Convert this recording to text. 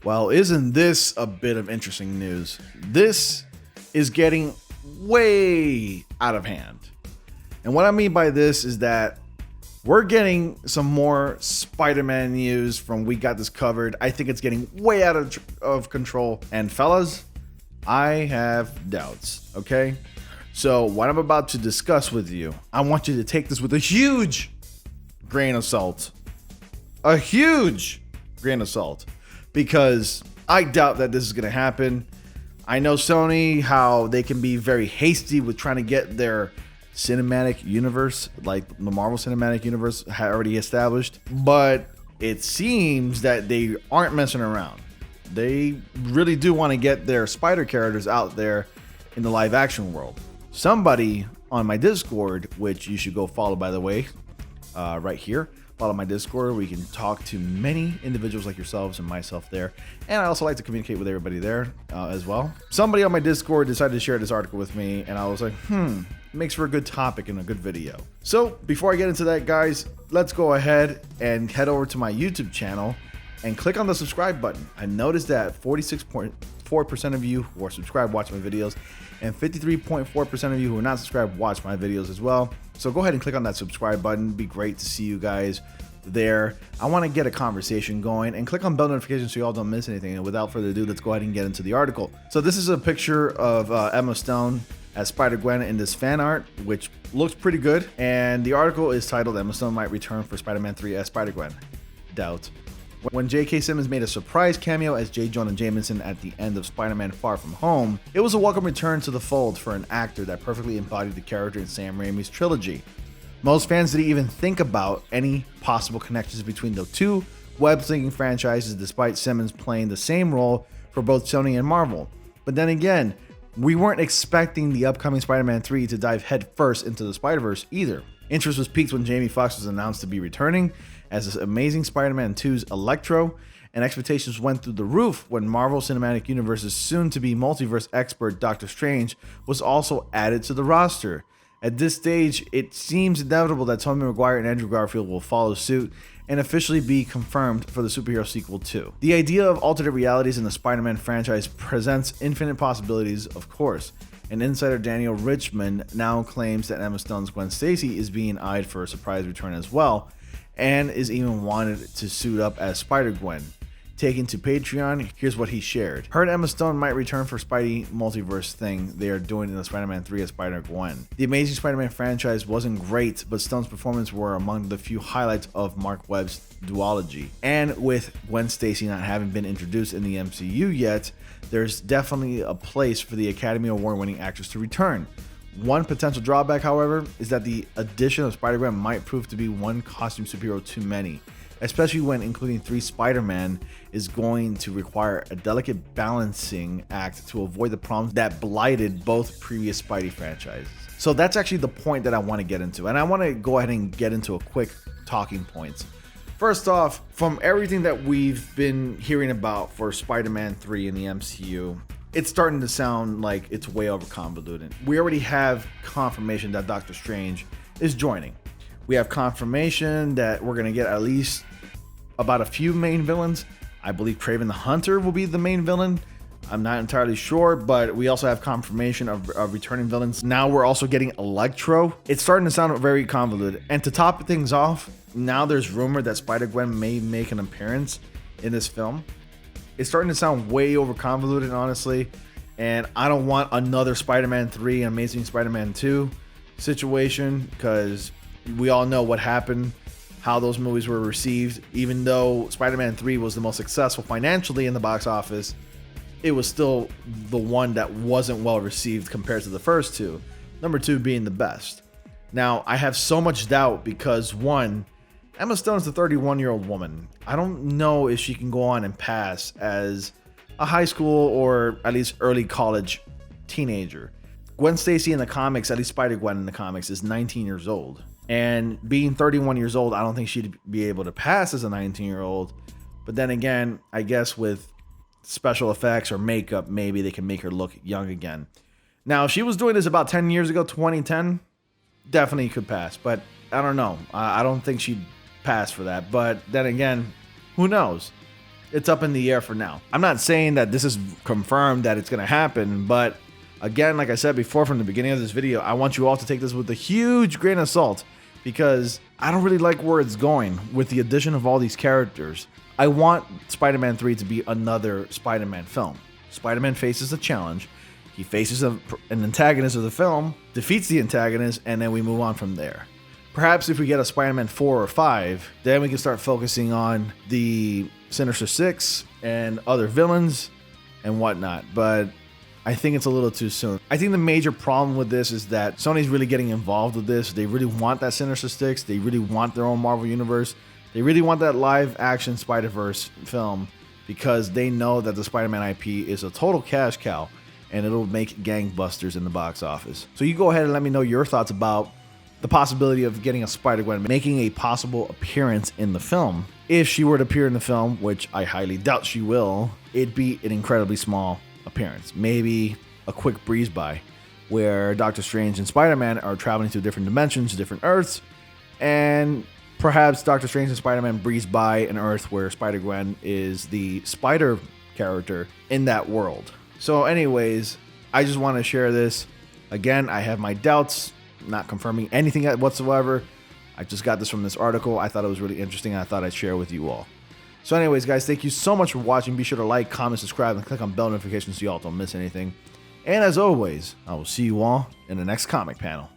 Well, isn't this a bit of interesting news? This is getting way out of hand. And what I mean by this is that we're getting some more Spider-Man news from We Got This Covered. I think it's getting way out of control. And fellas, I have doubts, okay? So what I'm about to discuss with you, I want you to take this with a huge grain of salt. A huge grain of salt. Because I doubt that this is going to happen. I know Sony, how they can be very hasty with trying to get their cinematic universe, like the Marvel Cinematic Universe, already established. But it seems that they aren't messing around. They really do want to get their Spider characters out there in the live action world. Somebody on my Discord, which you should go follow, by the way, right here. Follow my Discord. We can talk to many individuals like yourselves and myself there. And I also like to communicate with everybody there as well. Somebody on my Discord decided to share this article with me, and I was like, makes for a good topic and a good video. So before I get into that, guys, let's go ahead and head over to my YouTube channel and click on the subscribe button. I noticed that 46.4% of you who are subscribed watch my videos, and 53.4% of you who are not subscribed watch my videos as well. So go ahead and click on that subscribe button. It'd be great to see you guys there. I want to get a conversation going, and click on bell notifications so y'all don't miss anything. And without further ado, let's go ahead and get into the article. So this is a picture of Emma Stone as Spider-Gwen in this fan art, which looks pretty good. And the article is titled "Emma Stone might return for Spider-Man 3 as Spider-Gwen." Doubt. When J.K. Simmons made a surprise cameo as J. Jonah Jameson at the end of Spider-Man Far From Home, it was a welcome return to the fold for an actor that perfectly embodied the character in Sam Raimi's trilogy. Most fans didn't even think about any possible connections between the two web-slinging franchises, despite Simmons playing the same role for both Sony and Marvel. But then again, we weren't expecting the upcoming Spider-Man 3 to dive headfirst into the Spider-Verse either. Interest was piqued when Jamie Foxx was announced to be returning as Amazing Spider-Man 2's Electro, and expectations went through the roof when Marvel Cinematic Universe's soon-to-be multiverse expert Doctor Strange was also added to the roster. At this stage, it seems inevitable that Tobey Maguire and Andrew Garfield will follow suit and officially be confirmed for the superhero sequel too. The idea of alternate realities in the Spider-Man franchise presents infinite possibilities, of course. And insider Daniel Richmond now claims that Emma Stone's Gwen Stacy is being eyed for a surprise return as well, and is even wanted to suit up as Spider-Gwen. Taken to Patreon, here's what he shared. Heard Emma Stone might return for Spidey multiverse thing they are doing in the Spider-Man 3 as Spider-Gwen. The Amazing Spider-Man franchise wasn't great, but Stone's performance were among the few highlights of Mark Webb's duology. And with Gwen Stacy not having been introduced in the MCU yet, there's definitely a place for the Academy Award-winning actress to return. One potential drawback, however, is that the addition of Spider-Gwen might prove to be one costume superhero too many, especially when including 3 Spider-Man is going to require a delicate balancing act to avoid the problems that blighted both previous Spidey franchises. So that's actually the point that I want to get into, and I want to go ahead and get into a quick talking points. First off, from everything that we've been hearing about for Spider-Man 3 in the MCU, it's starting to sound like it's way over convoluted. We already have confirmation that Doctor Strange is joining. We have confirmation that we're going to get at least about a few main villains. I believe Kraven the Hunter will be the main villain. I'm not entirely sure, but we also have confirmation of returning villains. Now we're also getting Electro. It's starting to sound very convoluted. And to top things off, now there's rumor that Spider-Gwen may make an appearance in this film. It's starting to sound way over convoluted, honestly. And I don't want another Spider-Man 3 and Amazing Spider-Man 2 situation, because we all know what happened, how those movies were received. Even though Spider-Man 3 was the most successful financially in the box office, it was still the one that wasn't well received compared to the first two. Number 2 being the best. Now, I have so much doubt because, one, Emma Stone is a 31-year-old woman. I don't know if she can go on and pass as a high school or at least early college teenager. Gwen Stacy in the comics, at least Spider-Gwen in the comics, is 19 years old. And being 31 years old, I don't think she'd be able to pass as a 19-year-old. But then again, I guess with special effects or makeup, maybe they can make her look young again. Now, if she was doing this about 10 years ago, 2010, definitely could pass. But I don't know. I don't think she'd pass for that. But then again, who knows? it's up in the air for now. I'm not saying that this is confirmed that it's going to happen, but again, like I said before from the beginning of this video, I want you all to take this with a huge grain of salt because I don't really like where it's going with the addition of all these characters. I want Spider-Man 3 to be another Spider-Man film. Spider-Man faces a challenge. He faces an antagonist of the film, defeats the antagonist, and then we move on from there. Perhaps if we get a Spider-Man 4 or 5, then we can start focusing on the Sinister Six and other villains and whatnot. But I think it's a little too soon. I think the major problem with this is that Sony's really getting involved with this. They really want that Sinister Six. They really want their own Marvel Universe. They really want that live-action Spider-Verse film because they know that the Spider-Man IP is a total cash cow and it'll make gangbusters in the box office. So you go ahead and let me know your thoughts about the possibility of getting a Spider-Gwen making a possible appearance in the film. If she were to appear in the film, which I highly doubt she will, it'd be an incredibly small appearance. Maybe a quick breeze by where Doctor Strange and Spider-Man are traveling to different dimensions, different Earths, and perhaps Doctor Strange and Spider-Man breeze by an Earth where Spider-Gwen is the spider character in that world. So anyways, I just want to share this. Again, I have my doubts, not confirming anything whatsoever. I just got this from this article. I thought it was really interesting. I thought I'd share with you all. So anyways, guys, thank you so much for watching. Be sure to like, comment, subscribe, and click on bell notifications so you all don't miss anything. And as always, I will see you all in the next comic panel.